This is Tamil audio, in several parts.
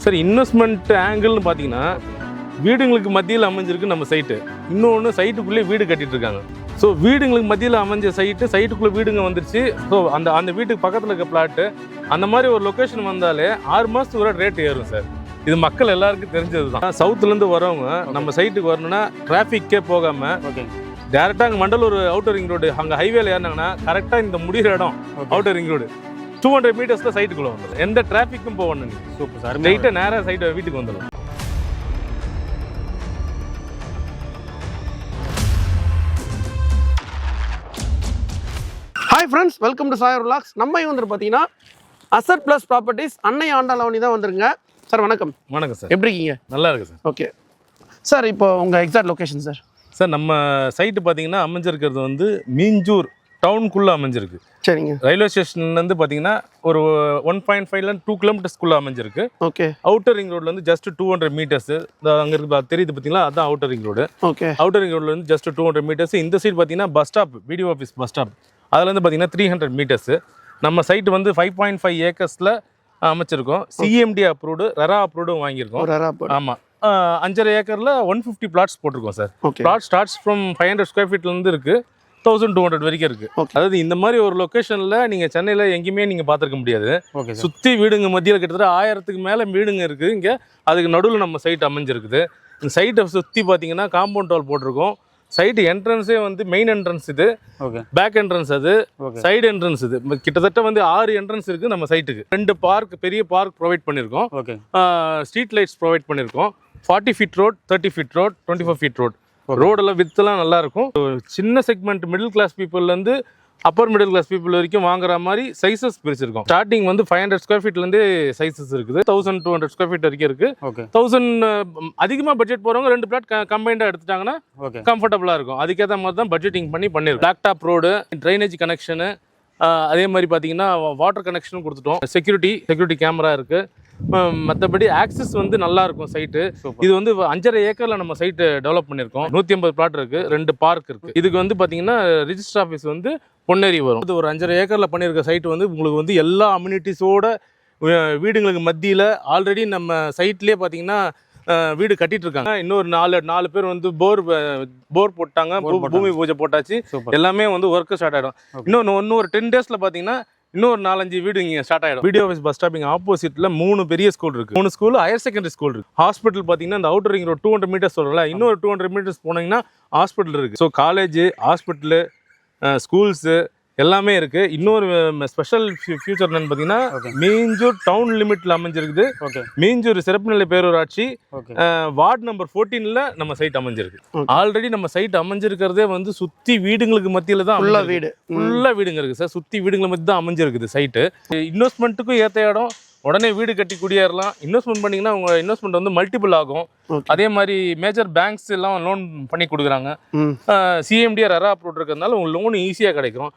சார் இன்வெஸ்ட்மெண்ட் ஆங்கிள்னு பார்த்தீங்கன்னா வீடுங்களுக்கு மத்தியில் அமைஞ்சிருக்கு நம்ம சைட்டு. இன்னொன்று சைட்டுக்குள்ளேயே வீடு கட்டிட்டு இருக்காங்க. ஸோ வீடுங்களுக்கு மத்தியில் அமைஞ்ச சைட்டுக்குள்ளே வீடுங்க வந்துருச்சு. ஸோ அந்த வீட்டுக்கு பக்கத்தில் இருக்க பிளாட்டு அந்த மாதிரி ஒரு லொக்கேஷன் வந்தாலே 6 மாதத்துக்கு ஒரு ரேட் ஏறும் சார். இது மக்கள் எல்லாருக்கும் தெரிஞ்சது தான். சவுத்துலேருந்து வரவங்க நம்ம சைட்டுக்கு வரணும்னா டிராஃபிக்கே போகாமல் டேரெக்டாக அங்கே மண்டலூர் அவுட்டர் ரிங் ரோடு அங்கே ஹைவேல ஏறினாங்கன்னா கரெக்டாக இந்த முடிகிற இடம் அவுட்டர் ரிங் ரோடு 200 மீட்டர்ஸில் சைட்டுக்குள்ளே வந்துடும். எந்த டிராஃபிக்கும் போகணும். Super sir. ரைட்டாக நேராக சைட்டு வீட்டுக்கு வந்துடும். Hi friends, welcome to சாயர் vlogs. நம்ம வந்துட்டு பார்த்தீங்கன்னா அசட் ப்ளஸ் ப்ராப்பர்ட்டிஸ் அன்னை ஆண்டாளவனி தான் வந்துருங்க. சார் வணக்கம். வணக்கம் சார். எப்படி இருக்கீங்க? நல்லா இருக்கு சார். ஓகே சார், இப்போ உங்கள் எக்ஸாக்ட் லொக்கேஷன் சார்? சார் நம்ம சைட்டு பார்த்தீங்கன்னா அமைஞ்சிருக்கிறது வந்து மீஞ்சூர் டவுனுக்குள்ளே அமைஞ்சிருக்கு. சரிங்க. ரயில்வே ஸ்டேஷன்லேருந்து பார்த்தீங்கன்னா ஒரு 1.5 2 கிலோமீட்டர்ஸ்குள்ளே அமைஞ்சிருக்கு. ஓகே. அவுட்டர் ரிங் ரோட்லேருந்து ஜஸ்ட் 200 மீட்டர்ஸ். அங்கே இருக்கு தெரியுது பார்த்தீங்களா, அதுதான் outer ring road. Okay. Outer ring ரோட்லேருந்து ஜஸ்ட் 200 மீட்டர்ஸ். இந்த சைடு பார்த்தீங்கன்னா bus stop, BDO office bus stop, அதுலேருந்து பார்த்தீங்கன்னா 300 மீட்டர்ஸ். நம்ம சைட்டு வந்து 5.5 ஏக்கர்ஸில் அமைச்சிருக்கோம். சிஎம்டி அப்ரூவ்டு, ரெரா அப்ரூவ்டும் வாங்கியிருக்கோம். ஆமாம். 5.5 ஏக்கரில் 150 பிளாட்ஸ் போட்டிருக்கோம் sir. Plot starts from 500 square ஃபீட்லேருந்து இருக்குது, 1200 வரைக்கும் இருக்குது. அதாவது இந்த மாதிரி ஒரு லொக்கேஷனில் நீங்கள் சென்னையில் எங்கேயுமே நீங்கள் பார்த்துருக்க முடியாது. சுற்றி வீடுங்க மத்தியில் கிட்டத்தட்ட 1000க்கு மேலே வீடுங்க இருக்குது இங்கே. அதுக்கு நடுவில் நம்ம சைட் அமைஞ்சிருக்குது. இந்த சைட்டை சுற்றி பார்த்தீங்கன்னா காம்பவுண்ட் வால் போட்டிருக்கோம். சைடு என்ட்ரன்ஸே வந்து மெயின் என்ட்ரன்ஸ் இது, பேக் என்ட்ரன்ஸ் அது, சைடு என்ட்ரன்ஸ் இது. கிட்டத்தட்ட வந்து 6 என்ட்ரன்ஸ் இருக்குது நம்ம சைட்டுக்கு. 2 பார்க், பெரிய பார்க் ப்ரொவைட் பண்ணியிருக்கோம். ஸ்ட்ரீட் லைட்ஸ் ப்ரொவைட் பண்ணியிருக்கோம். 40 feet road, 30 feet road, 24 feet road. ரோடெல்லாம் வித்தெல்லாம் நல்லா இருக்கும். சின்ன செக்மெண்ட் மிடில் கிளாஸ் பீப்புள்லேருந்து அப்பர் மிடில் கிளாஸ் பீப்புள் வரைக்கும் வாங்குற மாதிரி சைஸஸ் பிரிச்சிருக்கோம். ஸ்டார்டிங் வந்து 500 ஸ்கொயர் ஃபீட்லேருந்து சைஸஸ் இருக்குது. 1200 ஸ்கொயர் ஃபீட் வரைக்கும் இருக்குது. 1000 அதிகமாக பட்ஜெட் போகிறவங்க 2 பிளாட் கம்பைண்டாக எடுத்துட்டாங்கன்னா கம்ஃபர்டபுளாக இருக்கும். அதுக்கேற்ற மாதிரி தான் பட்ஜெட்டிங் பண்ணியிருக்கோம். Black top road, drainage connection, அதே மாதிரி பார்த்தீங்கன்னா வாட்டர் கனெக்ஷனும் கொடுத்துட்டோம். செக்யூரிட்டி கேமரா இருக்குது. மற்றபடி ஆக்சஸ் வந்து நல்லா இருக்கும் சைட்டு. இது வந்து 5.5 ஏக்கரில் நம்ம சைட்டு டெவலப் பண்ணியிருக்கோம். 150 பிளாட் இருக்குது, 2 பார்க் இருக்குது. இதுக்கு வந்து பார்த்தீங்கன்னா ரிஜிஸ்டர் ஆஃபீஸ் வந்து பொன்னேரி வரும். இது ஒரு 5.5 ஏக்கரில் பண்ணியிருக்க சைட்டு வந்து உங்களுக்கு வந்து எல்லா அம்யூனிட்டிஸோட வீடுங்களுக்கு மத்தியில் ஆல்ரெடி நம்ம சைட்லேயே பார்த்தீங்கன்னா வீடு கட்டிட்டு இருக்காங்க. இன்னொரு 4 பேர் வந்து போர் போட்டாங்க, பூமி பூஜை போட்டாச்சு. எல்லாமே வந்து ஒர்க்கு ஸ்டார்ட் ஆகிடும். இன்னொரு 10 டேஸில் பார்த்தீங்கன்னா இன்னொரு 4-5 வீடு இங்கே ஸ்டார்ட் ஆகிடும். பிடிஓ ஆஃபீஸ் பஸ் ஸ்டாப்பிங் ஆப்போசிட்டில் 3 பெரிய ஸ்கூல் இருக்குது. 3 ஸ்கூல், ஹையர் செகண்டரி ஸ்கூல் இருக்குது. ஹாஸ்பிட்டல் பார்த்தீங்கன்னா இந்த அவுட்டர் ரிங் ரோட் 200 மீட்டர்ஸ் சொல்லல, இன்னொரு 200 மீட்டர்ஸ் போனீங்கன்னா ஹாஸ்பிட்டல் இருக்குது. ஸோ காலேஜ், ஹாஸ்பிட்டலு, ஸ்கூல்ஸு எல்லாமே இருக்குது. இன்னொரு ஸ்பெஷல் ஃபியூச்சர் என்னன்னு பார்த்தீங்கன்னா மீஞ்சூர் டவுன் லிமிட்டில் அமைஞ்சிருக்குது. மீஞ்சூர் சிறப்பு நிலை பேரூராட்சி வார்டு நம்பர் 14ல் நம்ம சைட் அமைஞ்சிருக்கு. ஆல்ரெடி நம்ம சைட் அமைஞ்சிருக்கிறதே வந்து சுற்றி வீடுங்களுக்கு மத்தியில் தான் ஃபுல்லாக வீடுங்க இருக்குது சார். சுற்றி வீடுங்களை மத்தி தான் அமைஞ்சிருக்குது சைட்டு. இன்வெஸ்ட்மெண்ட்டுக்கும் ஏற்ற இடம். உடனே வீடு கட்டி குடியேறலாம். இன்வெஸ்ட்மெண்ட் பண்ணிங்கன்னா உங்கள் இன்வெஸ்ட்மெண்ட் வந்து மல்டிபிள் ஆகும். அதே மாதிரி மேஜர் பேங்க்ஸ் எல்லாம் லோன் பண்ணி கொடுக்குறாங்க. சிஎம்டிஆர் ரெரா அப்ரூவ் இருக்கிறதுனால உங்களுக்கு லோன் ஈஸியாக கிடைக்கும்.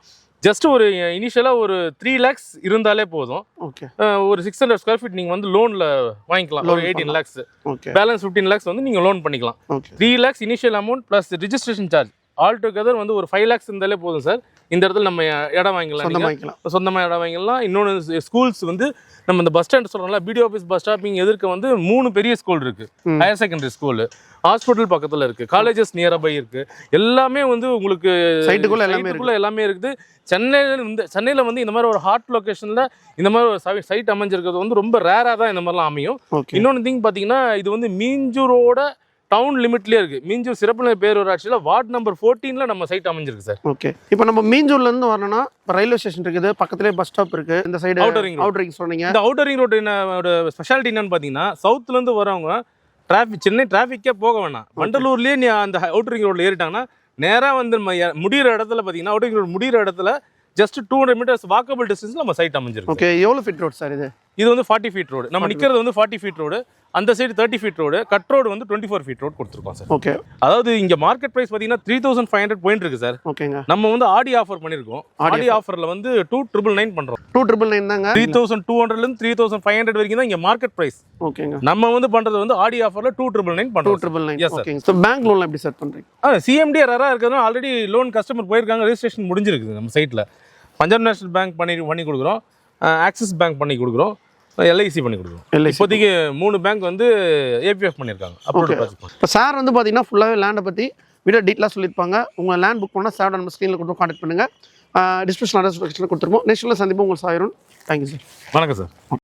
ஜஸ்ட் ஒரு இனிஷியலாக ஒரு 3 lakhs இருந்தாலே போதும். ஒரு 600 ஸ்கொயர் ஃபீட் நீங்கள் வந்து லோனில் வாங்கிக்கலாம். ஒரு 18 lakhs, பேலன்ஸ் 15 lakhs வந்து நீங்கள் லோன் பண்ணிக்கலாம். 3 lakhs initial amount plus registration charge all together வந்து ஒரு 5 lakhs இருந்தாலே போதும் சார். இந்த இடத்துல நம்ம இடம் வாங்கிக்கலாம், சொந்தமாக இடம் வாங்கிக்கலாம். இன்னொன்று ஸ்கூல்ஸ் வந்து நம்ம இந்த பஸ் ஸ்டாண்ட் சொல்கிறோம்ல, பிடிஓ ஆஃபீஸ் பஸ் ஸ்டாப்பிங் எதிர்க்க வந்து 3 பெரிய ஸ்கூல் இருக்குது. ஹையர் செகண்டரி ஸ்கூலு, ஹாஸ்பிட்டல் பக்கத்தில் இருக்குது, காலேஜஸ் நியர்பை இருக்குது. எல்லாமே வந்து உங்களுக்கு சைட்டுக்குள்ளே எல்லாமே இருக்குது. சென்னையில் வந்து இந்த மாதிரி ஒரு ஹாட் லொக்கேஷனில் இந்த மாதிரி ஒரு சைட் அமைஞ்சிருக்கிறது வந்து ரொம்ப ரேராக தான் இந்த மாதிரிலாம் அமையும். இன்னொன்று திங் பார்த்தீங்கன்னா இது வந்து மீஞ்சூரோட டவுன் லிமிட்லேயே இருக்குது. மீஞ்சூர் சிறப்பு நிலை பேரூராட்சியில் வார்டு நம்பர் 14ல் நம்ம சைட் அமைஞ்சிருக்கு சார். ஓகே. இப்போ நம்ம மீஞ்சூர்லேருந்து வரணும்னா இப்போ ரயில்வே ஸ்டேஷன் இருக்குது, பக்கத்துலேயே பஸ் ஸ்டாப் இருக்குது. இந்த சைடு அவுட்டர் ரிங் சொன்னீங்க. இந்த அவுட்டர் ரிங் ரோடு ஸ்பெஷாலிட்டி என்னன்னு பார்த்தீங்கன்னா சவுத்துலேருந்து வரவங்க சென்னை டிராஃபிக்கே போக வேணாம். வண்டலூர்லேயே நீ அந்த அவுட்டர் ரிங் ரோட்டில் ஏறிட்டாங்கன்னா நேராக வந்து முடிகிற இடத்துல பார்த்தீங்கன்னா அவுட்டர் ரிங் ரோடு முடிகிற இடத்துல ஜஸ்ட் 200 மீட்டர்ஸ் வாக்கபிள் டிஸ்டன்ஸில் நம்ம சைட் அமைஞ்சிருக்கு. ஓகே. எவ்வளோ ஃபீட் ரோடு சார் இது? இது வந்து 40 ஃபீட் ரோடு. நம்ம நிற்கிறது வந்து 40 ஃபீட் ரோடு. அந்த side 30 feet road. Cut road வந்து 24 ஃபீட் ரோடு கொடுத்துருக்கோம் சார். ஓகே. அதாவது இங்கே மார்க்கெட் ப்ரைஸ் பார்த்தீங்கன்னா 3500 பாயிண்ட் இருக்குது சார். ஓகேங்க. நம்ம வந்து ஆடி ஆஃபர் பண்ணியிருக்கோம். ஆடி ஆஃபரில் வந்து 2999 பண்ணுறோம். 2999 தாங்க. 3200லேருந்து 3500 வரைக்கும் தான் இங்கே மார்க்கெட் ப்ரைஸ். ஓகேங்க. நம்ம வந்து பண்ணுறது வந்து ஆடி ஆஃபரில் 2999 பண்ணுறோம். 2999. Yes sir. ஸோ பேங்க் லோன்லாம் எப்படி சார் பண்ணுறீங்க? சிஎம்டி ரெரா இருக்கிறதுனால ஆல்ரெடி லோன் கஸ்டமர் போயிருக்காங்க, ரெஜிஸ்ட்ரேஷன் முடிஞ்சிருக்குது நம்ம சைட்டில். பஞ்சாப் நேஷனல் பேங்க் பண்ணி கொடுக்குறோம், ஆக்சிஸ் பேங்க் பண்ணி கொடுக்குறோம். எல்ஐசி பண்ணி கொடுக்குறோம். LIC. இப்போதைக்கு 3 பேங்க் வந்து ஏபிஎஃப் பண்ணியிருக்காங்க அப்ரூவ்டு ப்ராஜெக்ட். இப்போ சார் வந்து பார்த்தீங்கன்னா ஃபுல்லாகவே லேண்டை பற்றி வீடியோ டீட்டெயிலாக சொல்லியிருப்பாங்க. உங்கள் லேண்ட் புக் பண்ணால் சார் நம்ம ஸ்க்ரீனில் கொடுத்து கான்டாக்ட் பண்ணுங்கள். டிஸ்கிரிப்ஷன் அட்ரஸ் கொடுத்துருப்போம். நெக்ஸ்ட்டில் சந்திப்போம். உங்கள் சாயிரும். Thank you sir. வணக்கம் சார்.